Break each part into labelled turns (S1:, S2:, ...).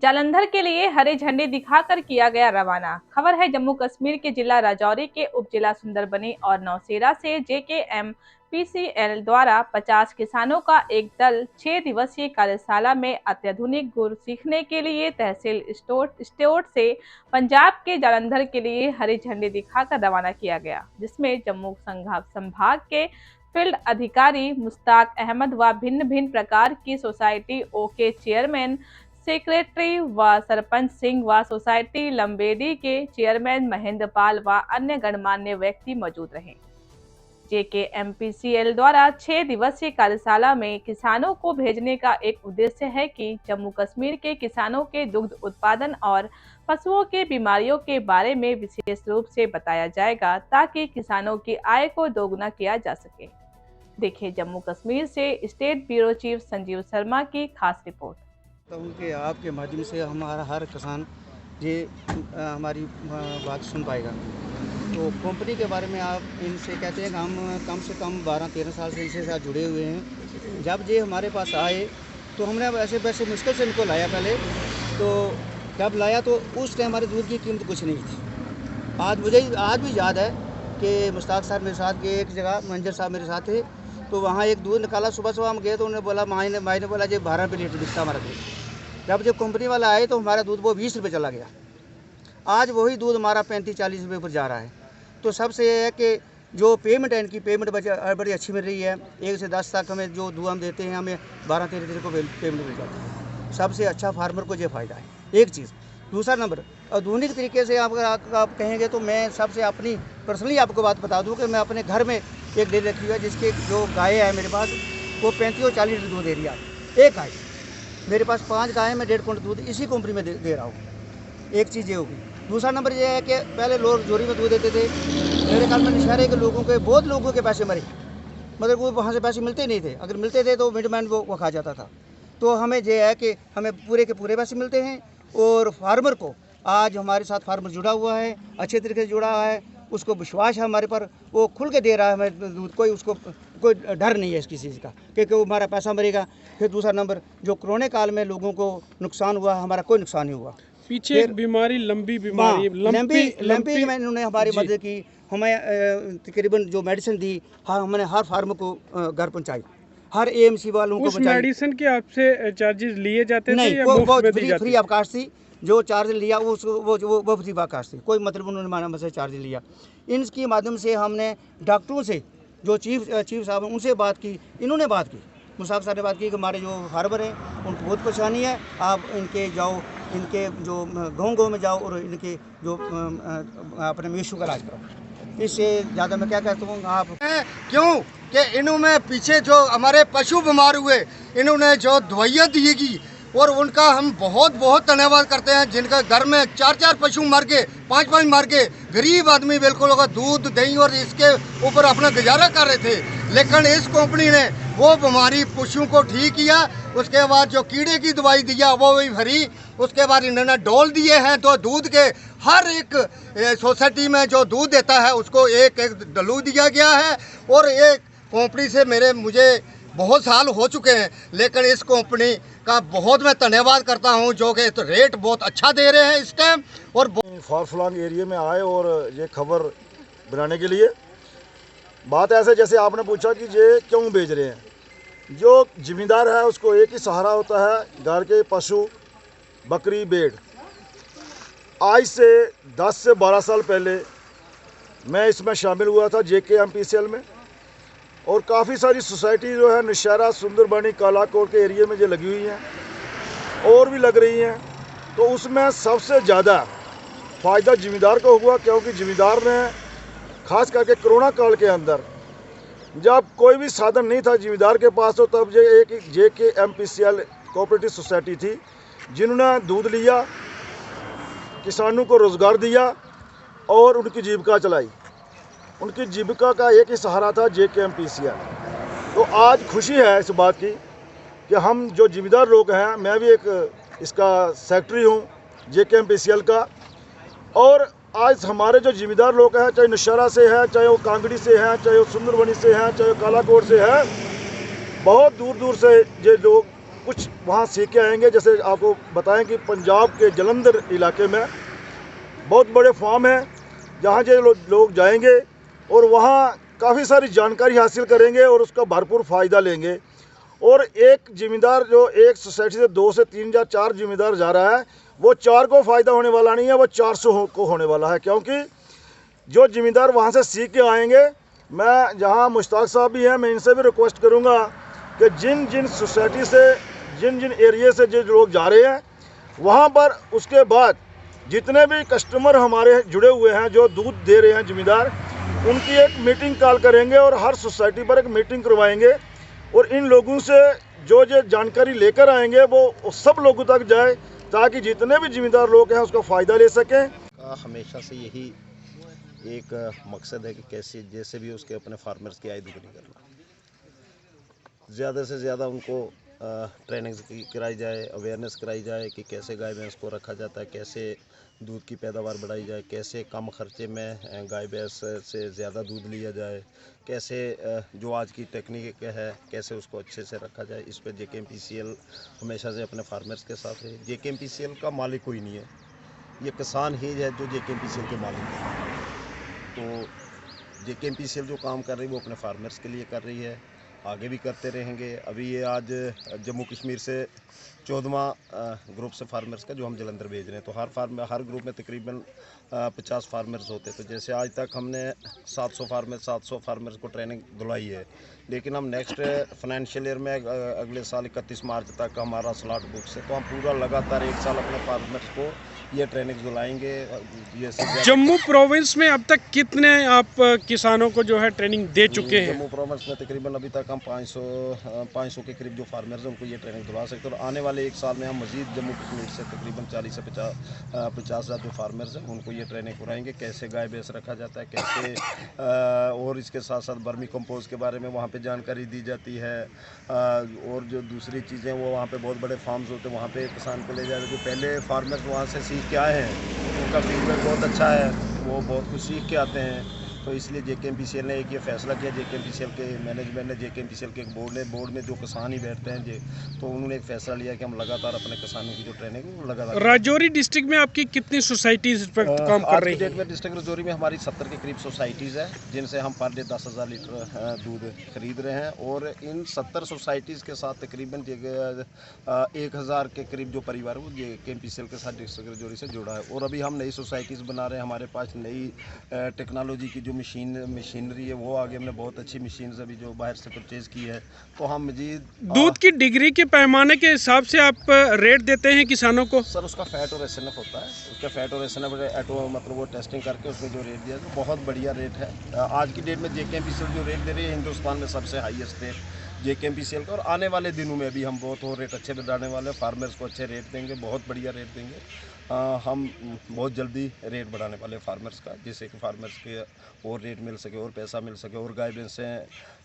S1: जालंधर के लिए हरे झंडे दिखाकर किया गया रवाना। खबर है जम्मू कश्मीर के जिला राजौरी के उप जिला सुंदरबनी और नौशेरा से JKMPCL द्वारा 50 किसानों का एक दल 6 दिवसीय कार्यशाला में अत्याधुनिक गुड़ सीखने के लिए तहसील स्टोर से पंजाब के जालंधर के लिए हरे झंडे दिखाकर रवाना किया गया, जिसमें जम्मू संभाग के फील्ड अधिकारी मुश्ताक अहमद व भिन्न भिन्न प्रकार की सोसाइटी के चेयरमैन, सेक्रेटरी व सरपंच सिंह व सोसाइटी लंबेडी के चेयरमैन महेंद्र पाल व अन्य गणमान्य व्यक्ति मौजूद रहे। JKMPCL द्वारा 6 दिवसीय कार्यशाला में किसानों को भेजने का एक उद्देश्य है कि जम्मू कश्मीर के किसानों के दुग्ध उत्पादन और पशुओं के बीमारियों के बारे में विशेष रूप से बताया जाएगा, ताकि किसानों की आय को दोगुना किया जा सके। देखिए जम्मू कश्मीर से state bureau chief Sanjeev Sharma की खास रिपोर्ट।
S2: तो उनके आपके माध्यम से हमारा हर किसान ये हमारी बात सुन पाएगा। तो कंपनी के बारे में आप इनसे कहते हैं कि हम कम से कम 12-13 साल से इनसे साथ जुड़े हुए हैं। जब ये हमारे पास आए तो हमने वैसे मुश्किल से इनको लाया पहले। तो जब लाया तो उस टाइम हमारे दूध की कीमत कुछ नहीं थी। आज भी याद है कि मुश्ताक साहब मेरे साथ गए एक जगह, मंजर साहब मेरे साथ थे, तो वहाँ एक दूध निकाला। सुबह हम गए तो उन्होंने बोला, माई ने बोला जी 12 रुपये लीटर बिकता हमारा दूध। जब कंपनी वाला आए तो हमारा दूध वो 20 रुपये चला गया। आज वही दूध हमारा 35-40 रुपये पर जा रहा है। तो सबसे ये है कि जो पेमेंट है, इनकी पेमेंट बड़ी अच्छी मिल रही है। 1 से 10 तक हमें जो दूध हम देते हैं, हमें 12-13 दिन को पेमेंट मिल जाती है। सबसे अच्छा फार्मर को ये फ़ायदा है एक चीज़। दूसरा नंबर, आधुनिक तरीके से आप कहेंगे तो मैं सबसे अपनी पर्सनली आपको बात बता दूं कि मैं अपने घर में एक डेयरी रखी हुई है, जिसके जो गाय है मेरे पास, वो 35 और 40 लीटर दूध दे रही है। एक गाय मेरे पास 5 गाय है, मैं 1.5 क्विंटल दूध इसी कंपनी में दे रहा हूँ। एक चीज़ ये होगी। दूसरा नंबर ये है कि पहले लोग जोरी में दूध देते थे। मेरे ख्याल में नशहरे के लोगों के बहुत लोगों के पैसे मरे, मतलब वो वहाँ से पैसे मिलते नहीं थे। अगर मिलते थे तो मिडमैन वो खा जाता था। तो हमें ये है कि हमें पूरे के पूरे पैसे मिलते हैं। और फार्मर को आज हमारे साथ फार्मर जुड़ा हुआ है, अच्छे तरीके से जुड़ा हुआ है, उसको विश्वास है हमारे पर, वो खुल के दे रहा है हमें दूध। उसको कोई डर नहीं है इस किसी चीज़ का क्योंकि वो हमारा पैसा मरेगा। फिर दूसरा नंबर, जो कोरोना काल में लोगों को नुकसान हुआ, हमारा कोई नुकसान नहीं हुआ।
S3: पीछे एक बीमारी लंपी
S2: में इन्होंने हमारी मदद की। हमें तकरीबन जो मेडिसिन दी, हमने हर फार्मर को घर पहुँचाई, हर AMC वालों को पहुँचाई।
S3: मेडिसिन के आपसे चार्जेस लिए जाते
S2: नहीं,
S3: थे या
S2: वो
S3: फ्री
S2: फ्री ऑफ कास्ट थी। जो चार्ज लिया वो फ्री ऑफ कास्ट थी, कोई मतलब उन्होंने माना मुझसे चार्ज लिया। इनके माध्यम से हमने डॉक्टरों से, जो चीफ साहब हैं, उनसे बात की। इन्होंने बात की, मुश्ताक साहब ने बात की कि हमारे जो फार्मर हैं उनको बहुत परेशानी है, आप इनके जो गाँव में जाओ और इनके जो अपने मेशू का इलाज करो। इससे ज़्यादा मैं क्या कहता हूँ आप
S4: क्यों कि इन्होंने पीछे जो हमारे पशु बीमार हुए, इन्होंने जो दवाइयाँ दी और उनका हम बहुत धन्यवाद करते हैं। जिनका घर में 4 पशु मर गए, 5 मर गए, गरीब आदमी बिल्कुल दूध दही और इसके ऊपर अपना गुजारा कर रहे थे, लेकिन इस कंपनी ने वो बीमारी पशुओं को ठीक किया। उसके बाद जो कीड़े की दवाई दिया वो भी फ्री। उसके बाद इन्होंने डोल दिए हैं, तो दूध के हर एक सोसाइटी में जो दूध देता है उसको एक डलू दिया गया है। और एक कंपनी से मुझे बहुत साल हो चुके हैं, लेकिन इस कंपनी का बहुत मैं धन्यवाद करता हूं, जो कि तो रेट बहुत अच्छा दे रहे हैं इस टाइम। और
S5: फार फ्लॉन्ग एरिया में आए और ये खबर बनाने के लिए। बात ऐसे जैसे आपने पूछा कि ये क्यों बेच रहे हैं। जो ज़िम्मेदार है उसको एक ही सहारा होता है, घर के पशु, बकरी, भेड़। आज से 10 से 12 साल पहले मैं इसमें शामिल हुआ था JKMPCL में, और काफ़ी सारी सोसाइटी जो है नौशेरा, सुंदरबनी, कालाकोट के एरिया में जो लगी हुई हैं और भी लग रही हैं। तो उसमें सबसे ज़्यादा फ़ायदा ज़िम्मेदार को हुआ, क्योंकि ज़िम्मेदार ने खास करके कोरोना काल के अंदर जब कोई भी साधन नहीं था ज़िम्मेदार के पास, तो तब ये एक JKMPCL कोऑपरेटिव सोसाइटी थी, जिन्होंने दूध लिया, किसानों को रोज़गार दिया और उनकी जीविका चलाई। उनकी जीविका का एक ही सहारा था JKMPCL। तो आज खुशी है इस बात की कि हम जो जिम्मेदार लोग हैं, मैं भी एक इसका सेक्रेटरी हूँ JKMPCL का, और आज हमारे जो जिम्मेदार लोग हैं, चाहे नौशेरा से हैं, चाहे वो कांगड़ी से हैं, चाहे वो सुंदरबनी से हैं, चाहे वो कालाकोट से हैं, बहुत दूर दूर से ये लोग कुछ वहाँ सीख के आएंगे। जैसे आपको बताएं कि पंजाब के जलंधर इलाके में बहुत बड़े फार्म हैं जहाँ जो लोग जाएंगे और वहाँ काफ़ी सारी जानकारी हासिल करेंगे और उसका भरपूर फ़ायदा लेंगे। और एक ज़िम्मेदार जो एक सोसाइटी से 2 से 3 या 4 ज़िम्मेदार जा रहा है, वो 4 को फ़ायदा होने वाला नहीं है, वो 400 को होने वाला है। क्योंकि जो ज़िम्मेदार वहाँ से सीख के आएंगे, मैं जहाँ मुश्ताक साहब भी हैं, मैं इनसे भी रिक्वेस्ट करूँगा कि जिन जिन सोसाइटी से जिन जिन एरिया से जो लोग जा रहे हैं वहाँ पर उसके बाद जितने भी कस्टमर हमारे जुड़े हुए हैं जो दूध दे रहे हैं ज़िम्मेदार, उनकी एक मीटिंग कॉल करेंगे और हर सोसाइटी पर एक मीटिंग करवाएंगे और इन लोगों से जो जानकारी लेकर आएंगे वो सब लोगों तक जाए ताकि जितने भी ज़िम्मेदार लोग हैं उसका फ़ायदा ले सकें।
S6: हमेशा से यही एक मकसद है कि कैसे जैसे भी उसके अपने फार्मर्स की आय दुगनी करना, ज़्यादा से ज़्यादा उनको ट्रेनिंग कराई जाए, अवेयरनेस कराई जाए कि कैसे गाय भैंस को रखा जाता है, कैसे दूध की पैदावार बढ़ाई जाए, कैसे कम खर्चे में गाय भैंस से ज़्यादा दूध लिया जाए, कैसे जो आज की टेक्निक है कैसे उसको अच्छे से रखा जाए। इस पर JKMPCL हमेशा से अपने फार्मर्स के साथ है। JKMPCL का मालिक कोई नहीं है, ये किसान ही है जो JKMPCL के मालिक है। तो JKMPCL जो काम कर रही है वो अपने फार्मर्स के लिए कर रही है, आगे भी करते रहेंगे। अभी ये आज जम्मू कश्मीर से 14वां ग्रुप से फार्मर्स का जो हम जलंधर भेज रहे हैं, तो हर ग्रुप में तकरीबन 50 फार्मर्स होते हैं। तो जैसे आज तक हमने 700 फार्मर्स को ट्रेनिंग दिलाई है, लेकिन हम नेक्स्ट फाइनेंशियल ईयर में अगले साल 31 मार्च तक हमारा स्लॉट बुक से, तो हम पूरा लगातार 1 साल अपने फार्मर्स को ये ट्रेनिंग दिलाएंगे।
S3: जम्मू प्रोविंस में अब तक कितने आप किसानों को जो है ट्रेनिंग दे चुके हैं?
S6: जम्मू प्रोविंस में तकरीबन अभी तक हम 500 के करीब जो फार्मर्स हैं उनको ये ट्रेनिंग दिला सकते हैं। और आने वाले 1 साल में हम मजीद जम्मू कश्मीर से तकरीबन 40 से 50 हज़ार जो फार्मर्स हैं उनको ये ट्रेनिंग कराएंगे, कैसे गाय भैंस रखा जाता है, कैसे और इसके साथ साथ वर्मी कंपोस्ट के बारे में वहाँ पे जानकारी दी जाती है। और जो दूसरी चीज़ें वो वहाँ पे बहुत बड़े फार्म्स होते हैं, वहाँ पे किसान को ले जाते हैं। जो पहले फार्मर्स वहाँ से सीख के आए हैं उनका फीडबैक बहुत अच्छा है, वो बहुत कुछ सीख के आते हैं। तो इसलिए JKMPCL ने एक ये फैसला किया, JKMPCL के मैनेजमेंट ने, JKMPCL के एक बोर्ड में जो किसान ही बैठते हैं तो उन्होंने एक फैसला लिया कि हम लगातार अपने किसानों की जो ट्रेनिंग है वो लगातार।
S3: राजौरी डिस्ट्रिक्ट में आपकी कितनी सोसाइटीज इस पर काम कर रही
S6: है? में डिस्ट्रिक्ट राजौरी में हमारी 70 के करीब सोसाइटीज़ है जिनसे हम पर डे 10,000 लीटर दूध खरीद रहे हैं। और इन 70 सोसाइटीज़ के साथ तकरीबन 1,000 के करीब जो परिवार है वो JKMPCL के साथ डिस्ट्रिक्ट राजौरी से जुड़ा है। और अभी हम नई सोसाइटीज़ बना रहे हैं, हमारे पास नई टेक्नोलॉजी की जो मशीनरी है वो आगे हमने बहुत अच्छी मशीन अभी जो बाहर से परचेज़ की है। तो हम मजीद
S3: दूध की डिग्री के पैमाने के हिसाब से आप रेट देते हैं किसानों को?
S6: सर उसका फैट और SNF होता है, उसका फैट और SNF मतलब वो टेस्टिंग करके उसमें जो रेट दिया तो बहुत बढ़िया रेट है। आज की डेट में JKMPCL जो रेट दे रही है हिंदुस्तान में सबसे हाईएस्ट रेट JKMPCL का। और आने वाले दिनों में भी हम बहुत और रेट अच्छे बढ़ाने वाले हैं, फार्मर्स को अच्छे रेट देंगे, बहुत बढ़िया रेट देंगे। हम बहुत जल्दी रेट बढ़ाने वाले फार्मर्स का, जिससे कि फार्मर्स के और रेट मिल सके और पैसा मिल सके और गाय भैंस से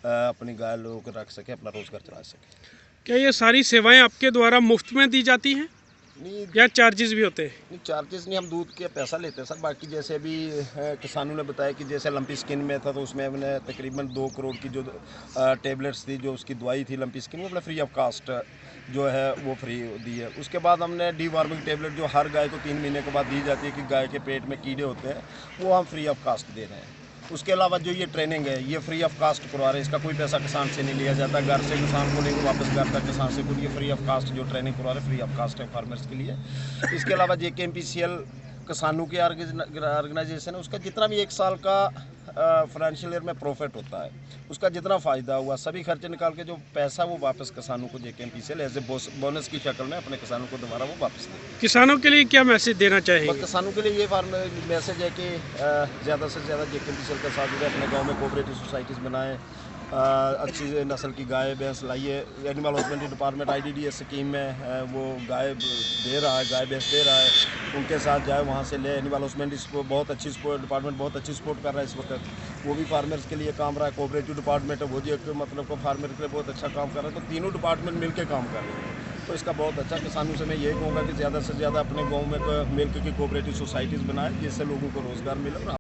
S6: अपनी गाय लोग रख सके, अपना रोज़गार चला सके।
S3: क्या ये सारी सेवाएं आपके द्वारा मुफ्त में दी जाती हैं
S6: नहीं,
S3: या चार्जेस भी होते हैं?
S6: नहीं चार्जेस नहीं, हम दूध के पैसा लेते हैं सर। बाकी जैसे अभी किसानों ने बताया कि जैसे लंपी स्किन में था तो उसमें हमने तकरीबन 2 करोड़ की जो टेबलेट्स थी, जो उसकी दवाई थी लंपी स्किन, वो अपने फ्री ऑफ कास्ट जो है वो फ्री दी है। उसके बाद हमने डीवार्मिंग टेबलेट जो हर गाय को 3 महीने के बाद दी जाती है कि गाय के पेट में कीड़े होते हैं, वो हम फ्री ऑफ कास्ट दे रहे हैं। उसके अलावा जो ये ट्रेनिंग है ये फ्री ऑफ कास्ट करवा रहे हैं, इसका कोई पैसा किसान से नहीं लिया जाता, घर से किसान को लेकर वापस घर तक किसान से खुद ये फ्री ऑफ कास्ट जो ट्रेनिंग करवा रहे हैं फ्री ऑफ कास्ट है फार्मर्स के लिए। इसके अलावा JKMPCL किसानों की ऑर्गेनाइजेशन है, उसका जितना भी 1 साल का फाइनेंशियल ईयर में प्रॉफिट होता है, उसका जितना फ़ायदा हुआ सभी खर्चे निकाल के जो पैसा वो वापस किसानों को JKMPCL एज ए बोनस की शक्ल में अपने किसानों को दोबारा वो वापस देते हैं।
S3: किसानों के लिए क्या मैसेज देना चाहेंगे?
S6: किसानों के लिए ये मैसेज है कि ज़्यादा से ज़्यादा JKMPCL के साथ जुड़े, अपने गाँव में कोऑपरेटिव सोसाइटीज़ बनाएँ, अच्छी नस्ल की गाय भैंस लाइए। Animal husbandry department IDDS scheme में वो गाय दे रहा है, गाय भैंस दे रहा है, उनके साथ जाए वहाँ से ले। एनिमल हस्बेंड्री बहुत अच्छी डिपार्टमेंट बहुत अच्छी सपोर्ट कर रहा है इस वक्त, वो भी फार्मर्स के लिए काम रहा है। कोऑपरेटिव डिपार्टमेंट है वो भी एक मतलब को फार्मर के लिए बहुत अच्छा काम कर रहा है। तो तीनों डिपार्टमेंट मिलकर काम कर रहे हैं, तो इसका बहुत अच्छा। किसानों से मैं ये कहूँगा कि ज़्यादा से ज़्यादा अपने गाँव में मिल्क की कोऑपरेटिव सोसाइटीज़ बनाए जिससे लोगों को रोज़गार मिले।